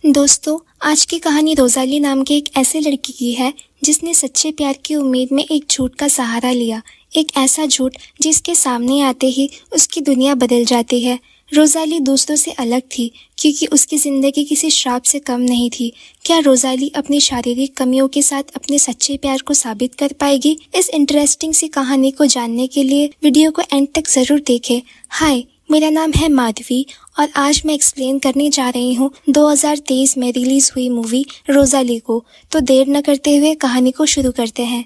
दोस्तों, आज की कहानी रोज़ाली नाम के एक ऐसे लड़की की है जिसने सच्चे प्यार की उम्मीद में एक झूठ का सहारा लिया। एक ऐसा झूठ जिसके सामने आते ही उसकी दुनिया बदल जाती है। रोज़ाली दूसरों से अलग थी क्योंकि उसकी ज़िंदगी किसी श्राप से कम नहीं थी। क्या रोज़ाली अपनी शारीरिक कमियों के साथ अपने सच्चे प्यार को साबित कर पाएगी? इस इंटरेस्टिंग सी कहानी को जानने के लिए वीडियो को एंड तक ज़रूर देखें। हाय, मेरा नाम है माधवी और आज मैं एक्सप्लेन करने जा रही हूँ 2023 में रिलीज हुई मूवी रोज़ाली को। तो देर न करते हुए कहानी को शुरू करते हैं।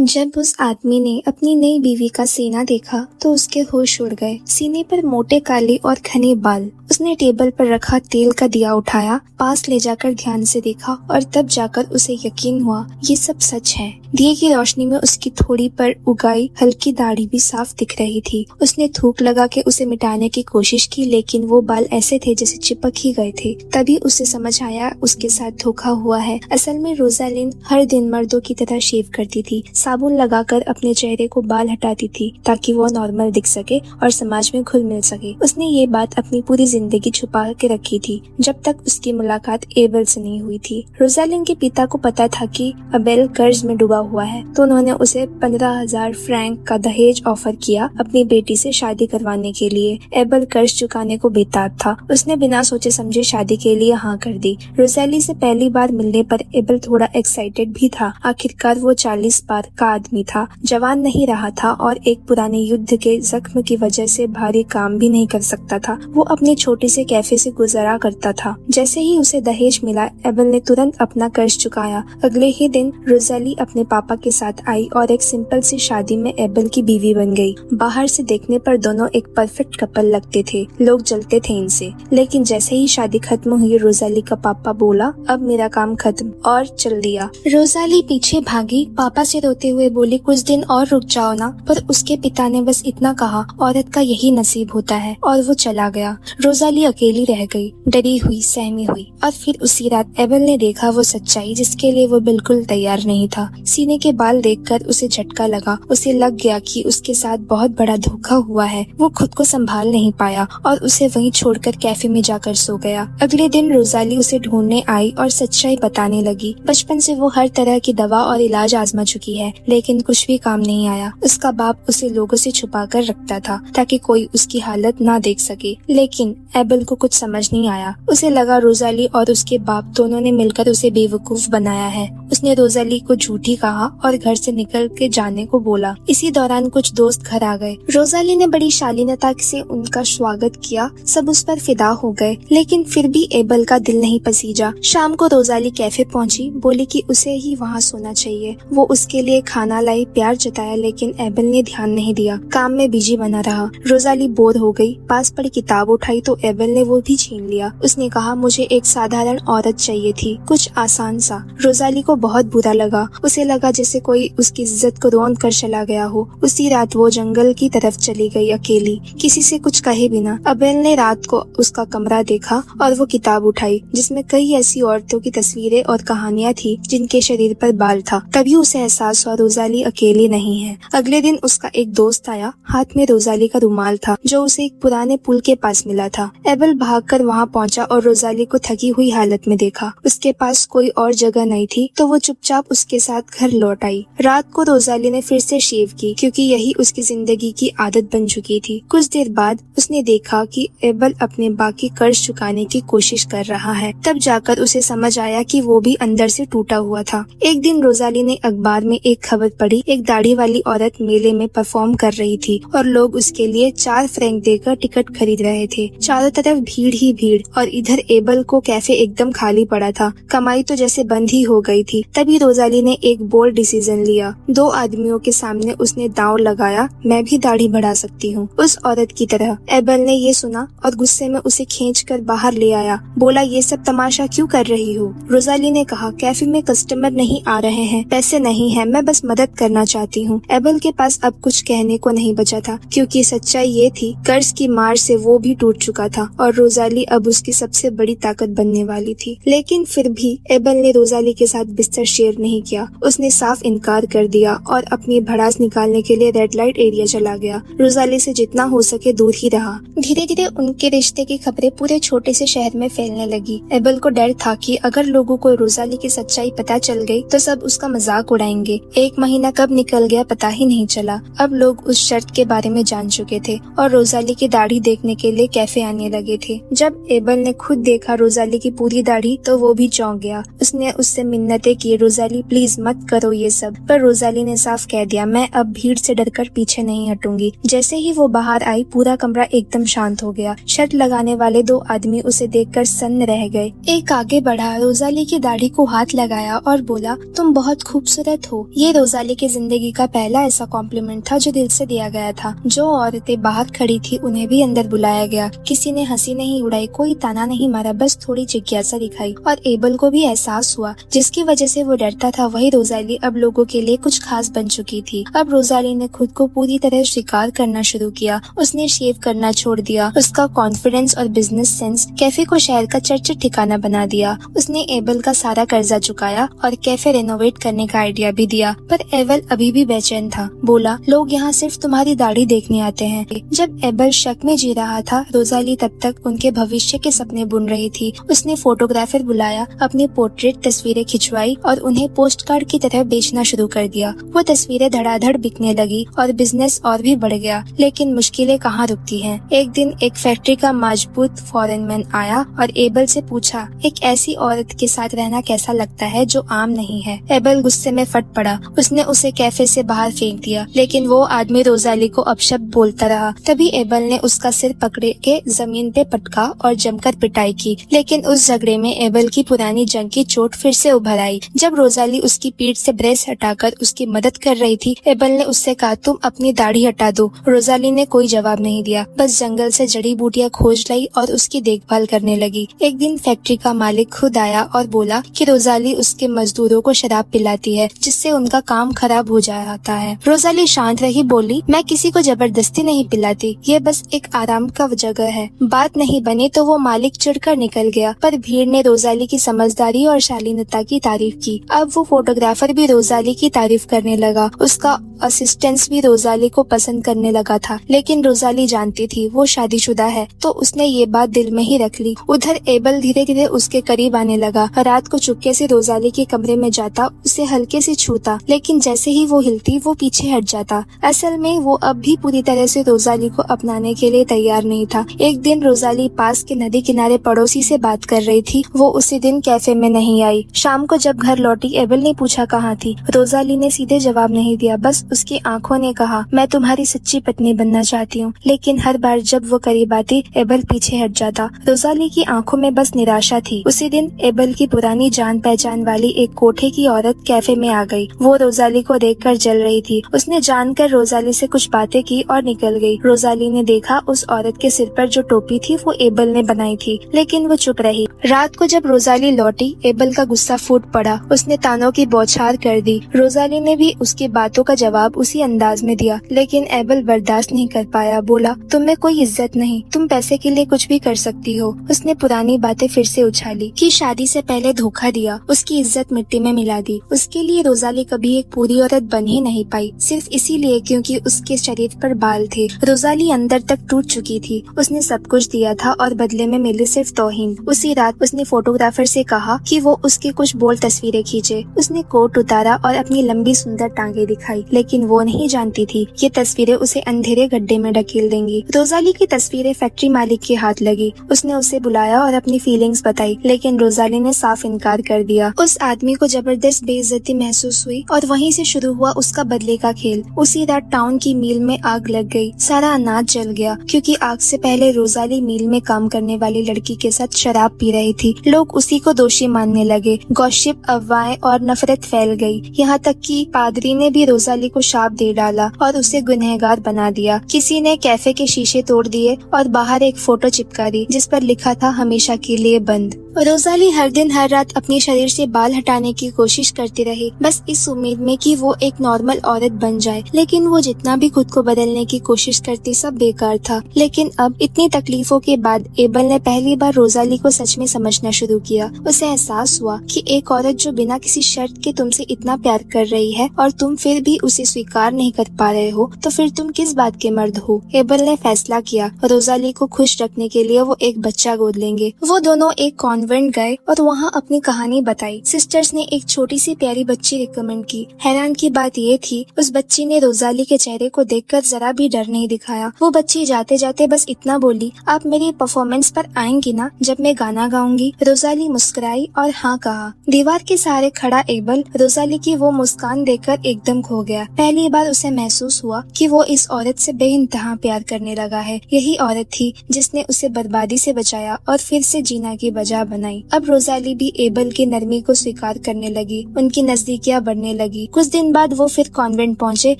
जब उस आदमी ने अपनी नई बीवी का सीना देखा तो उसके होश उड़ गए। सीने पर मोटे काले और घने बाल। उसने टेबल पर रखा तेल का दिया उठाया, पास ले जाकर ध्यान से देखा और तब जाकर उसे यकीन हुआ ये सब सच है। दिए की रोशनी में उसकी थोड़ी पर उगाई हल्की दाढ़ी भी साफ दिख रही थी। उसने थूक लगा के उसे मिटाने की कोशिश की, लेकिन वो बाल ऐसे थे जैसे चिपक ही गए थे। तभी उसे समझ आया उसके साथ धोखा हुआ है। असल में रोज़ालिन हर दिन मर्दों की तरह शेव करती थी, साबुन लगाकर अपने चेहरे को बाल हटाती थी ताकि वो नॉर्मल दिख सके और समाज में घुल मिल सके। उसने ये बात अपनी पूरी जिंदगी छुपा के रखी थी जब तक उसकी मुलाकात एबेल से नहीं हुई थी। रोज़ालिन के पिता को पता था कि एबेल कर्ज में डूबा हुआ है, तो उन्होंने उसे 15,000 फ्रैंक का दहेज ऑफर किया अपनी बेटी से शादी करवाने के लिए। एबेल कर्ज चुकाने को बेताब था। उसने बिना सोचे समझे शादी के लिए हाँ कर दी। रोज़ाली से पहली बार मिलने पर एबेल थोड़ा एक्साइटेड भी था। आखिरकार वो 40 पार का आदमी था, जवान नहीं रहा था और एक पुराने युद्ध के जख्म की वजह से भारी काम भी नहीं कर सकता था। वो अपने छोटे से कैफे से गुजरा करता था। जैसे ही उसे दहेज मिला, एबेल ने तुरंत अपना कर्ज चुकाया। अगले ही दिन रोज़ाली अपने पापा के साथ आई और एक सिंपल सी शादी में एबेल की बीवी बन गई। बाहर से देखने पर दोनों एक परफेक्ट कपल लगते थे। लोग जलते थे इनसे, लेकिन जैसे ही शादी खत्म हुई, रोज़ाली का पापा बोला अब मेरा काम खत्म, और चल दिया। रोज़ाली पीछे भागी, पापा से रोते हुए बोली कुछ दिन और रुक जाओ ना, पर उसके पिता ने बस इतना कहा औरत का यही नसीब होता है, और वो चला गया। रोज़ाली अकेली रह गई, डरी हुई, सहमी हुई। और फिर उसी रात एबेल ने देखा वो सच्चाई जिसके लिए वो बिल्कुल तैयार नहीं था। सीने के बाल देखकर उसे झटका लगा। उसे लग गया कि उसके साथ बहुत बड़ा धोखा हुआ है। वो खुद को संभाल नहीं पाया और उसे वहीं छोड़कर कैफे में जाकर सो गया। अगले दिन रोज़ाली उसे ढूंढने आई और सच्चाई बताने लगी। बचपन से वो हर तरह की दवा और इलाज आजमा चुकी है, लेकिन कुछ भी काम नहीं आया। उसका बाप उसे लोगों से छुपा कर रखता था ताकि कोई उसकी हालत ना देख सके। लेकिन एबेल को कुछ समझ नहीं आया। उसे लगा रोज़ाली और उसके बाप दोनों ने मिलकर उसे बेवकूफ बनाया है। उसने रोज़ाली को झूठी कहा और घर से निकल के जाने को बोला। इसी दौरान कुछ दोस्त घर आ गए। रोज़ाली ने बड़ी शालीनता से उनका स्वागत किया। सब उस पर फिदा हो गए, लेकिन फिर भी एबेल का दिल नहीं पसीजा। शाम को रोज़ाली कैफे पहुंची, बोली कि उसे ही वहां सोना चाहिए। वो उसके लिए खाना लाई, प्यार जताया, लेकिन एबेल ने ध्यान नहीं दिया, काम में बिजी बना रहा। रोज़ाली बोर हो गई, पास पड़ी किताब उठाई तो एबेल ने वो भी छीन लिया। उसने कहा मुझे एक साधारण औरत चाहिए थी, कुछ आसान सा। रोज़ाली को बहुत बुरा लगा। उसे लगा जैसे कोई उसकी इज्जत को रौंद कर चला गया हो। उसी रात वो जंगल की तरफ चली गई अकेली, किसी से कुछ कहे बिना। एबेल ने रात को उसका कमरा देखा और वो किताब उठाई जिसमें कई ऐसी औरतों की तस्वीरें और कहानियां थी जिनके शरीर पर बाल था। तभी उसे एहसास हुआ रोज़ाली अकेली नहीं है। अगले दिन उसका एक दोस्त आया, हाथ में रोज़ाली का रुमाल था जो उसे एक पुराने पुल के पास मिला था। एबेल भागकर वहां पहुंचा और रोज़ाली को थकी हुई हालत में देखा। उसके पास कोई और जगह नहीं थी तो वो चुपचाप उसके साथ घर लौट आई। रात को रोज़ाली ने फिर से शेव की क्योंकि यही उसकी जिंदगी की आदत बन चुकी थी। कुछ देर बाद उसने देखा कि एबेल अपने बाकी कर्ज चुकाने की कोशिश कर रहा है। तब जाकर उसे समझ आया कि वो भी अंदर से टूटा हुआ था। एक दिन रोज़ाली ने अखबार में एक खबर पढ़ी, एक दाढ़ी वाली औरत मेले में परफॉर्म कर रही थी और लोग उसके लिए 4 फ्रैंक देकर टिकट खरीद रहे थे। चारों तरफ भीड़ ही भीड़, और इधर एबेल को कैफे एकदम खाली पड़ा था। कमाई तो जैसे बंद ही हो गई थी। तभी रोज़ाली ने एक बोल्ड डिसीजन लिया। 2 आदमियों के सामने उसने दांव लगाया, मैं भी दाढ़ी बढ़ा सकती हूँ उस औरत की तरह। एबेल ने ये सुना और गुस्से में उसे खींचकर बाहर ले आया। बोला ये सब तमाशा क्यों कर रही हो? रोज़ाली ने कहा कैफे में कस्टमर नहीं आ रहे हैं, पैसे नहीं है, मैं बस मदद करना चाहती हूँ। एबल के पास अब कुछ कहने को नहीं बचा था, क्योंकि सच्चाई ये थी कर्ज की मार से वो भी टूट चुका था और रोजाली अब उसकी सबसे बड़ी ताकत बनने वाली थी। लेकिन फिर भी एबल ने रोजाली के साथ बिस्तर शेयर नहीं किया। उसने साफ इनकार कर दिया और अपनी भड़ास निकालने के लिए रेड लाइट एरिया चला गया। रोजाली से जितना हो सके दूर ही रहा। धीरे धीरे उनके रिश्ते की खबरें पूरे छोटे से शहर में फैलने लगी। एबल को डर था कि अगर लोगों को रोजाली की सच्चाई पता चल गई तो सब उसका मजाक उड़ाएंगे। 1 महीना कब निकल गया पता ही नहीं चला। अब लोग उस शर्त के बारे में जान चुके थे और रोजाली की दाढ़ी देखने के लिए कैफे आने लगे थे। जब एबल ने खुद देखा रोजाली की पूरी दाढ़ी तो वो भी चौंक गया। उसने उससे मिन्नतें की, रोजाली प्लीज मत करो ये सब। पर रोजाली ने साफ कह दिया, मैं अब भीड़ से डरकर पीछे नहीं हटूंगी। जैसे ही वो बाहर आई पूरा कमरा एकदम शांत हो गया। शर्त लगाने वाले 2 आदमी उसे देखकर सन्न रह गए। एक आगे बढ़ा, रोजाली की दाढ़ी को हाथ लगाया और बोला, तुम बहुत खूबसूरत हो। ये रोजाली की जिंदगी का पहला ऐसा कॉम्प्लीमेंट था जो दिल से दिया गया था। जो औरतें बाहर खड़ी थी उन्हें भी अंदर बुलाया गया। किसी ने हंसी नहीं उड़ाई, कोई ताना नहीं मारा, बस थोड़ी जिज्ञासा दिखाई। और एबल को भी एहसास हुआ जिसकी वजह से वो डरता था वही रोजाली अब लोगों के लिए कुछ खास बन चुकी थी। अब रोजाली ने खुद को पूरी तरह स्वीकार करना शुरू किया। उसने शेव करना छोड़ दिया। उसका कॉन्फिडेंस और बिजनेस सेंस कैफे को शहर का चर्चित ठिकाना बना दिया। उसने एबल का सारा कर्जा चुकाया और कैफे रेनोवेट करने का आइडिया भी दिया। पर एबल अभी भी बेचैन था। बोला, लोग यहाँ सिर्फ तुम्हारी दाढ़ी देखने आते हैं। जब एबल शक में जी रहा था, रोजाली तब तक उनके भविष्य के सपने बुन रही थी। उसने फोटोग्राफर बुलाया, अपनी पोर्ट्रेट तस्वीरें खिंचवाई और उन्हें पोस्ट कार्ड की तरह बेचना शुरू कर दिया। वो तस्वीरें धड़ाधड़ बिकने लगी और बिजनेस और भी बढ़ गया। लेकिन मुश्किलें कहाँ रुकती हैं। एक दिन एक फैक्ट्री का मजबूत फॉरेन मैन आया और एबल से पूछा, एक ऐसी औरत के साथ रहना कैसा लगता है जो आम नहीं है। एबल गुस्से में फट पड़ा। उसने उसे कैफे से बाहर फेंक दिया। लेकिन वो आदमी रोजाली को अपशब्द बोलता रहा। तभी एबल ने उसका सिर पकड़े के जमीन पे पटका और जमकर पिटाई की। लेकिन उस झगड़े में एबल की पुरानी जंग की चोट फिर से उभर आई। जब रोजाली उसकी पीठ से ब्रेस हटाकर उसकी मदद कर रही थी, एबल ने उससे कहा, तुम अपनी दाढ़ी हटा दो। रोजाली ने कोई जवाब नहीं दिया, बस जंगल से जड़ी बूटियां खोज लाई और उसकी देखभाल करने लगी। एक दिन फैक्ट्री का मालिक खुद आया और बोला कि रोजाली उसके मजदूरों को शराब पिलाती है, जिससे उनका काम खराब हो जाता है। रोजाली शांत रही, बोली, मैं किसी को जबरदस्ती नहीं पिलाती, ये बस एक आराम का जगह है। बात नहीं बनी तो वो मालिक चिढ़कर निकल गया। पर भीड़ ने रोजाली की समझदारी और शालीनता की तारीफ की। अब वो फोटोग्राफर भी रोजाली की तारीफ करने लगा। उसका असिस्टेंट्स भी रोजाली को पसंद करने लगा था। लेकिन रोजाली जानती थी वो शादीशुदा है, तो उसने ये बात दिल में ही रख ली। उधर एबल धीरे धीरे उसके करीब आने लगा। रात को चुपके से रोजाली के कमरे में जाता, उसे हल्के से छूता, लेकिन जैसे ही वो हिलती वो पीछे हट जाता। असल में वो अब भी पूरी तरह से रोजाली को अपनाने के लिए तैयार नहीं था। एक दिन रोजाली पास के नदी किनारे पड़ोसी से बात कर रही थी। वो उसी दिन कैफे में नहीं आई। शाम को जब घर लौटी, एबल ने पूछा कहाँ थी। रोजाली ने सीधे जवाब नहीं दिया, बस उसकी आंखों ने कहा, मैं तुम्हारी सच्ची पत्नी बनना चाहती हूँ। लेकिन हर बार जब वो करीब आती, एबल पीछे हट जाता। रोजाली की आंखों में बस निराशा थी। उसी दिन एबल की पुरानी जान पहचान वाली एक कोठे की औरत कैफे में आ गई। वो रोजाली को देखकर जल रही थी। उसने जानकर रोजाली से कुछ बातें की और निकल गई। रोजाली ने देखा उस औरत के सिर पर जो टोपी थी वो एबल ने बनाई थी, लेकिन वो चुप रही। रात को जब रोजाली लौटी, एबल का गुस्सा फूट पड़ा। उसने तानों की बौछार कर दी। रोजाली ने भी उसकी बातों का जवाब उसी अंदाज में दिया, लेकिन एबल बर्दाश्त नहीं कर पाया। बोला, तुम में कोई इज्जत नहीं, तुम पैसे के लिए कुछ भी कर सकती हो। उसने पुरानी बातें फिर से उछाली कि शादी से पहले धोखा दिया, उसकी इज्जत मिट्टी में मिला दी। उसके लिए रोजाली कभी एक पूरी औरत बन ही नहीं पाई, सिर्फ इसीलिए क्योंकि उसके शरीर पर बाल थे। रोजाली अंदर तक टूट चुकी थी। उसने सब कुछ दिया था और बदले में मिली सिर्फ तौहीन। उसी रात उसने फोटोग्राफर से कहा कि वो उसकी कुछ बोल्ड तस्वीरें खींचे। उसने कोट उतारा और अपनी लंबी सुंदर टांगे दिखाई, लेकिन वो नहीं जानती थी ये तस्वीरें उसे अंधेरे गड्ढे में ढकेल देंगी। रोजाली की तस्वीरें फैक्ट्री मालिक के हाथ लगी। उसने उसे बुलाया और अपनी फीलिंग्स बताई, लेकिन रोजाली ने साफ इनकार कर दिया। उस आदमी को जबरदस्त बेइज्जती महसूस हुई और वहीं से शुरू हुआ उसका बदले का खेल। उसी रात टाउन की मिल में आग लग गई। सारा अनाज जल गया, क्योंकि आग से पहले रोजाली मिल में काम करने वाली लड़की के साथ शराब पी रही थी। लोग उसी को दोषी मानने लगे। गॉसिप, अफवाहें और नफरत फैल गई। यहाँ तक कि पादरी ने भी रोजाली को शाप दे डाला और उसे गुनहगार बना दिया। किसी ने कैफे के शीशे तोड़ दिए और बाहर एक फोटो चिपका दी जिस पर लिखा था, हमेशा के लिए बंद। रोजाली हर दिन हर रात अपने शरीर से बाल हटाने की कोशिश करती रही, बस इस उम्मीद में कि वो एक नॉर्मल औरत बन जाए, लेकिन वो जितना भी खुद को बदलने की कोशिश करती सब बेकार था। लेकिन अब इतनी तकलीफों के बाद एबल ने पहली बार रोजाली को सच में समझना शुरू किया। उसे एहसास हुआ कि एक औरत जो बिना किसी शर्त के तुमसे इतना प्यार कर रही है और तुम फिर भी उसे स्वीकार नहीं कर पा रहे हो, तो फिर तुम किस बात के मर्द हो। एबल ने फैसला किया रोजाली को खुश रखने के लिए वो एक बच्चा गोद लेंगे। वो दोनों एक कॉन्वेंट गए और वहाँ अपनी कहानी बताई। सिस्टर्स ने एक छोटी सी प्यारी बच्ची रिकमेंड की। हैरान की बात ये थी, उस बच्ची ने रोजाली के चेहरे को देखकर जरा भी डर नहीं दिखाया। वो बच्ची जाते जाते बस इतना बोली, आप मेरी परफॉर्मेंस पर आएंगी ना जब मैं गाना गाऊंगी। रोजाली मुस्कुराई और हाँ कहा। दीवार के सहारे खड़ा एबल रोजाली की वो मुस्कान देखकर एकदम खो गया। पहली बार उसे महसूस हुआ कि वो इस औरत से बेइंतहा प्यार करने लगा है। यही औरत थी जिसने उसे बर्बादी से बचाया और फिर से जीना की वजह बनाई। अब रोजाली भी एबल की नरमी को स्वीकार करने लगी। उनकी नजदीकियां बढ़ने लगी। कुछ दिन बाद वो फिर कॉन्वेंट पहुंचे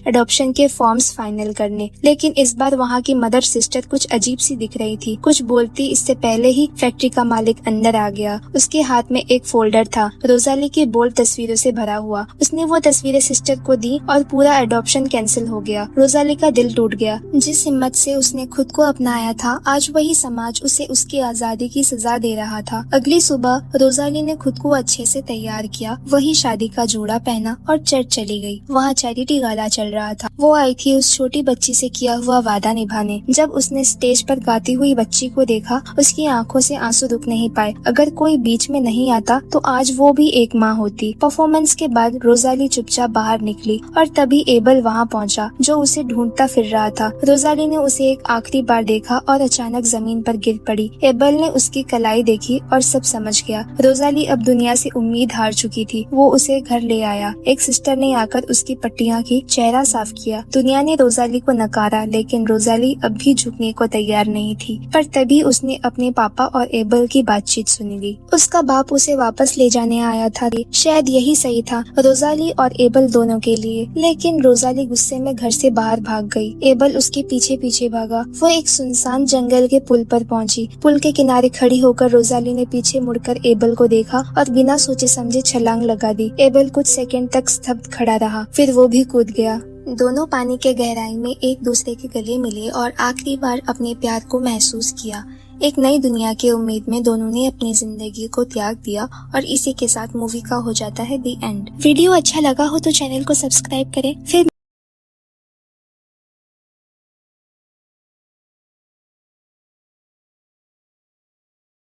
एडॉप्शन के फॉर्म्स फाइनल करने, लेकिन इस बार वहाँ की मदर सिस्टर कुछ अजीब सी दिख रही थी। कुछ बोलती इससे पहले ही फैक्ट्री का मालिक अंदर आ गया। उसके हाथ में एक फोल्डर था रोजाली की बोल्ड तस्वीरों से भरा हुआ। उसने वो तस्वीरें सिस्टर को दी और पूरा एडॉप्शन कैंसिल हो गया। रोजाली का दिल टूट गया। जिस हिम्मत से उसने खुद को अपनाया था, आज वही समाज उसे उसकी आजादी की सजा दे रहा था। अगली सुबह रोजाली ने खुद को अच्छे से तैयार किया। वही शादी का जोड़ा पहना और चर्च चली गई। वहाँ चैरिटी गाला चल रहा था। वो आई थी उस छोटी बच्ची से किया हुआ वादा निभाने। जब उसने स्टेज पर गाती हुई बच्ची को देखा, उसकी आंखों से आंसू रुक नहीं पाए। अगर कोई बीच में नहीं आता तो आज वो भी एक माँ होती। परफॉर्मेंस के बाद रोजाली चुपचाप बाहर निकली और तभी एबल वहाँ पहुँचा, जो उसे ढूंढता फिर रहा था। रोजाली ने उसे एक आखिरी बार देखा और अचानक जमीन पर गिर पड़ी। एबल ने उसकी कलाई देखी और सब समझ गया। रोजाली अब दुनिया से उम्मीद हार चुकी थी। वो उसे घर ले आया। एक सिस्टर ने आकर उसकी पट्टियां की, चेहरा साफ किया। दुनिया ने रोजाली को नकारा, लेकिन रोजाली अब भी झुकने को तैयार नहीं थी। पर तभी उसने अपने पापा और एबल की बातचीत सुन ली। उसका बाप उसे वापस ले जाने आया था। शायद यही सही था रोजाली और एबल दोनों के लिए। लेकिन रोजाली गुस्से में घर से बाहर भाग गई। एबल उसके पीछे पीछे भागा। वो एक सुनसान जंगल के पुल पर पहुंची। पुल के किनारे खड़ी होकर रोजाली ने पीछे मुड़कर एबल को देखा और बिना सोचे समझे छलांग लगा दी। एबल कुछ सेकंड तक स्तब्ध खड़ा रहा, फिर वो भी कूद गया। दोनों पानी के गहराई में एक दूसरे के गले मिले और आखिरी बार अपने प्यार को महसूस किया। एक नई दुनिया की उम्मीद में दोनों ने अपनी जिंदगी को त्याग दिया और इसी के साथ मूवी का हो जाता है दी एंड। वीडियो अच्छा लगा हो तो चैनल को सब्सक्राइब करें। फिर